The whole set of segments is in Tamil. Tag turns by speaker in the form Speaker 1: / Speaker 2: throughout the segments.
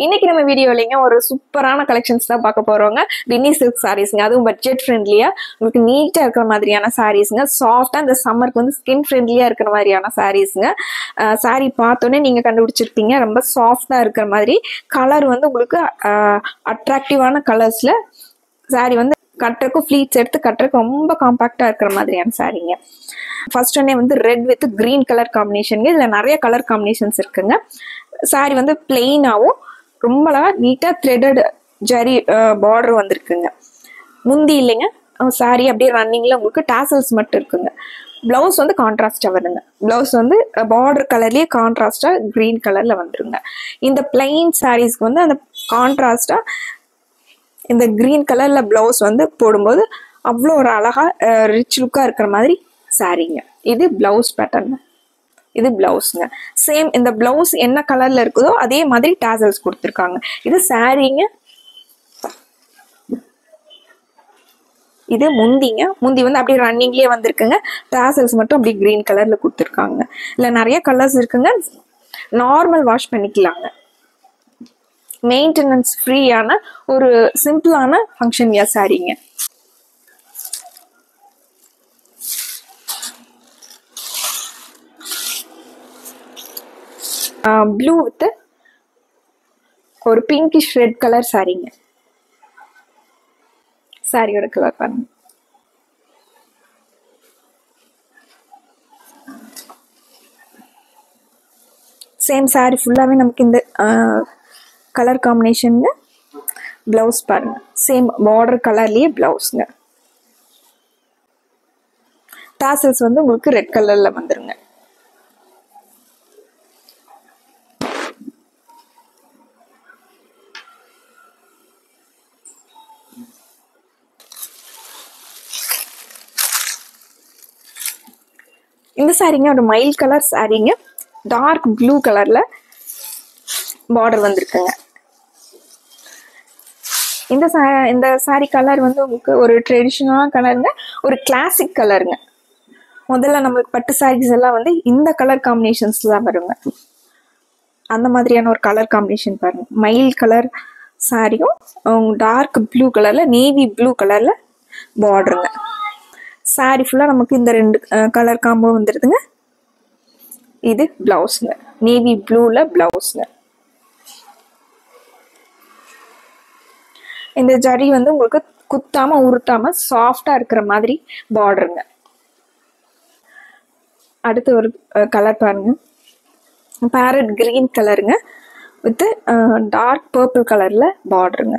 Speaker 1: இன்னைக்கு நம்ம வீடியோலங்க ஒரு சூப்பரான கலெக்ஷன்ஸ் தான் பார்க்க போறோங்க. பின்னி சில்க் சாரீஸ்ங்க, அதுவும் பட்ஜெட் ஃப்ரெண்ட்லியா உங்களுக்கு நீட்டா இருக்கிற மாதிரியான சாரீஸ்ங்க. சாஃப்டா இந்த சம்மருக்கு வந்து ஸ்கின் ஃப்ரெண்ட்லியா இருக்கிற மாதிரியான சாரீஸ்ங்க. சாரீ பார்த்தோன்னே நீங்க கண்டுபிடிச்சிருப்பீங்க, ரொம்ப சாஃப்டா இருக்கிற மாதிரி. கலர் வந்து உங்களுக்கு அட்ராக்டிவான கலர்ஸ்ல சாரீ வந்து கட்டுறக்கும் ஃபிளீட்ஸ் எடுத்து கட்டுறக்கு ரொம்ப காம்பாக்டா இருக்கிற மாதிரியான சாரீங்க. ஃபர்ஸ்ட் ஒன்னே வந்து red with green colour combination. இதுல நிறைய கலர் காம்பினேஷன்ஸ் இருக்குங்க. சாரி வந்து பிளெயினாவும் ரொம்ப அழகா நீட்டா த்ரெடட் ஜரி பார்டர் வந்திருக்குங்க. முந்தி இல்லைங்க, சாரி அப்படியே ரன்னிங்ல உங்களுக்கு டாசல்ஸ் மட்டும் இருக்குங்க. பிளவுஸ் வந்து கான்ட்ராஸ்டா வருங்க. பிளவுஸ் வந்து பார்டர் கலர்லயே கான்ட்ராஸ்டா கிரீன் கலர்ல வந்துருங்க. இந்த பிளெயின் சாரீஸ்க்கு வந்து அந்த கான்ட்ராஸ்டா இந்த கிரீன் கலர்ல பிளவுஸ் வந்து போடும்போது அவ்வளோ ஒரு அழகா ரிச் லுக்கா இருக்கிற மாதிரி சாரீங்க. இது பிளவுஸ் பேட்டர்ன், இது பிளவுஸ்ங்க. சேம் இந்த பிளவுஸ் என்ன கலர்ல இருக்குதோ அதே மாதிரி டாசல்ஸ் கொடுத்துருக்காங்க. இது சாரீங்க. இது முந்திங்க. முந்தி வந்து அப்படியே ரன்னிங்லயே வந்திருக்குங்க. டாசல்ஸ் மட்டும் அப்படியே கிரீன் கலர்ல கொடுத்துருக்காங்க. இல்ல நிறைய கலர்ஸ் இருக்குங்க. நார்மல் வாஷ் பண்ணிக்கலாங்க. மெயின்டெனன்ஸ் ஃப்ரீயான ஒரு சிம்பிளான ஃபங்க்ஷன் வியர் சாரீங்க. ப்ளூ வித் ஒரு பிங்கிஷ் ரெட் கலர் சாரீங்க. சாரியோட கலர் பாருங்க. சேம் சாரி ஃபுல்லாவே நமக்கு இந்த கலர் காம்பினேஷன்ல பிளவுஸ் பாருங்க. சேம் பார்டர் கலர்லயே பிளவுஸ்ங்க. டாசல்ஸ் வந்து உங்களுக்கு ரெட் கலர்ல வந்துருங்க. இந்த சாரீங்க ஒரு மைல்ட் கலர் சாரீங்க. டார்க் ப்ளூ கலர்ல பார்டர் வந்திருக்குங்க. இந்த சாரி கலர் வந்து உங்களுக்கு ஒரு ட்ரெடிஷனலான கலருங்க, ஒரு கிளாசிக் கலருங்க. முதல்ல நம்மளுக்கு பட்டு சாரீஸ் எல்லாம் வந்து இந்த கலர் காம்பினேஷன்ஸ் தான் வருங்க. அந்த மாதிரியான ஒரு கலர் காம்பினேஷன் பாருங்க. மைல்ட் கலர் சாரியும் டார்க் ப்ளூ கலர்ல நேவி ப்ளூ கலர்ல பார்டருங்க. சாரி ஃபுல்லா நமக்கு இந்த ரெண்டு கலர் காம்போ வந்துடுதுங்க. இது பிளவுஸ்ங்க. நேவி ப்ளூல பிளவுஸ்ங்க. இந்த ஜரி வந்து உங்களுக்கு குத்தாம உருட்டாம சாஃப்டா இருக்கிற மாதிரி பார்டருங்க. அடுத்து ஒரு கலர் பாருங்க. பேரட் கிரீன் கலருங்க வித் டார்க் பர்பிள் கலர்ல பார்டருங்க.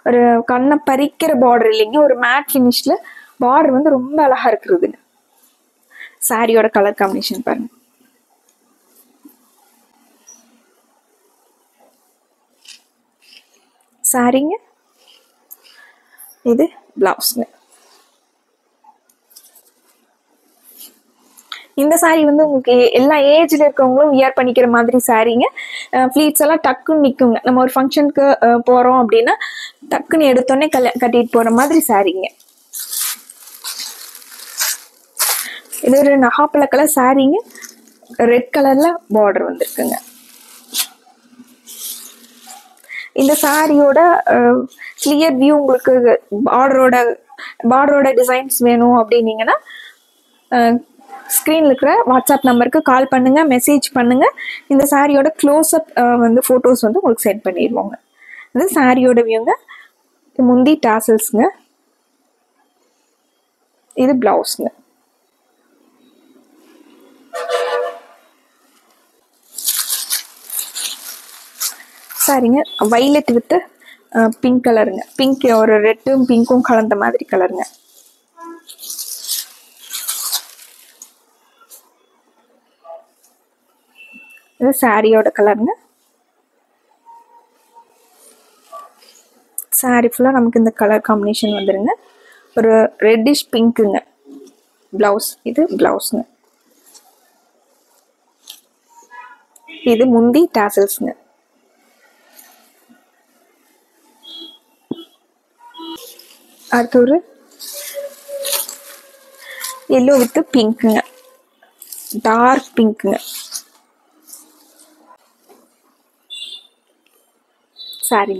Speaker 1: ஒரு கண்ணை பறிக்கிற பார்டர் இல்லைங்க, ஒரு மேட் ஃபினிஷ்ல பார்டர் வந்து ரொம்ப அழகா இருக்குதுங்க. சாரியோட கலர் காம்பினேஷன் பாருங்க. சாரிங்க. இது பிளவுஸ்ங்க. இந்த சாரி வந்து உங்களுக்கு எல்லா ஏஜ்ல இருக்கவங்களும் வியர் பண்ணிக்கிற மாதிரி சாரீங்க. ஃபிளீட்ஸ் எல்லாம் டக்குன்னு நிற்குங்க. நம்ம ஒரு ஃபங்க்ஷனுக்கு போறோம் அப்படின்னா டக்குன்னு எடுத்தோடனே கட்டிட்டு போற மாதிரி சாரீங்க. இது ஒரு நகாப்பழ கலர் சாரீங்க. ரெட் கலர்ல பார்டர் வந்திருக்குங்க. இந்த சாரியோட கிளியர் வியூ உங்களுக்கு பார்டரோட டிசைன்ஸ் வேணும் அப்படின்னீங்கன்னா ஸ்க்ரீனில் இருக்கிற வாட்ஸ்அப் நம்பருக்கு கால் பண்ணுங்க, மெசேஜ் பண்ணுங்க. இந்த சாரியோட க்ளோஸ்அப் வந்து ஃபோட்டோஸ் வந்து உங்களுக்கு சென்ட் பண்ணிடுவோங்க. இது சாரியோட வியூங்க. முந்தி டாசல்ஸ்ங்க. இது பிளவுஸ்ங்க. சாரிங்க வைலட் வித் பிங்க் கலருங்க. பிங்க் ஒரு ரெட்டும் பிங்க்கும் கலந்த மாதிரி கலருங்க. இது சாரியோட கலருங்க. சாரி ஃபுல்லா நமக்கு இந்த கலர் காம்பினேஷன் வந்துருங்க. ஒரு ரெட்டிஷ் பிங்க்குங்க பிளவுஸ். இது பிளவுஸ்ங்க. இது முந்தி டாசல்ஸ்ங்க. அடுத்து ஒரு எல்லோ வித் பிங்க்குங்க, டார்க் பிங்க்குங்க. சாரி.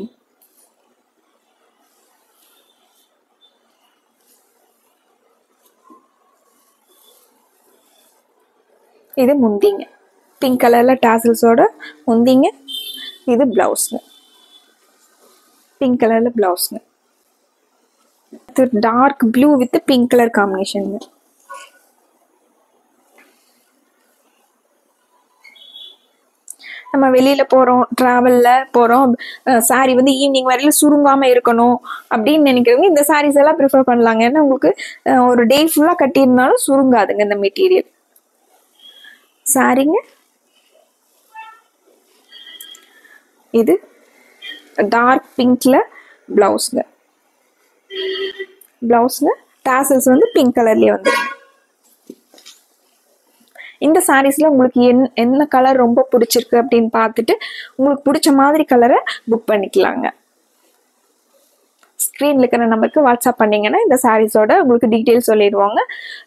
Speaker 1: இது முந்திங்க, பிங்க் கலர்ல டாசல்ஸோட முந்திங்க. இது பிளவுஸ்ங்க, பிங்க் கலர்ல பிளவுஸ்ங்க. இது dark blue with pink colour combination. நம்ம வெளியில போறோம், டிராவல்ல போறோம், சாரி வந்து ஈவினிங் வரையில சுருங்காம இருக்கணும் அப்படின்னு நினைக்கிறவங்க இந்த சாரீஸ் எல்லாம் ப்ரிஃபர் பண்ணலாங்க. ஏன்னா உங்களுக்கு ஒரு டே ஃபுல்லா கட்டியிருந்தாலும் சுருங்காதுங்க இந்த மெட்டீரியல். சாரிங்க, இது டார்க் பிங்க்ல பிளவுஸ்ங்க. பிளவுஸ்ங்க டாசல்ஸ் வந்து பிங்க் கலர்லயே வந்துருங்க. இந்த சாரீஸ்ல உங்களுக்கு என்ன கலர் ரொம்ப பிடிச்சிருக்கு அப்படின்னு பார்த்துட்டு உங்களுக்கு பிடிச்ச மாதிரி கலரை புக் பண்ணிக்கலாங்க. ஸ்க்ரீன்ல இருக்கிற நம்பருக்கு வாட்ஸ்அப் பண்ணீங்கன்னா இந்த சாரீஸோட உங்களுக்கு டீட்டெயில் சொல்லிடுவாங்க.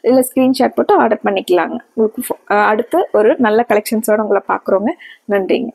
Speaker 1: இல்லை ஸ்க்ரீன்ஷாட் போட்டு ஆர்டர் பண்ணிக்கலாங்க. உங்களுக்கு அடுத்து ஒரு நல்ல கலெக்ஷன்ஸோட உங்களை பார்க்குறோங்க. நன்றிங்க.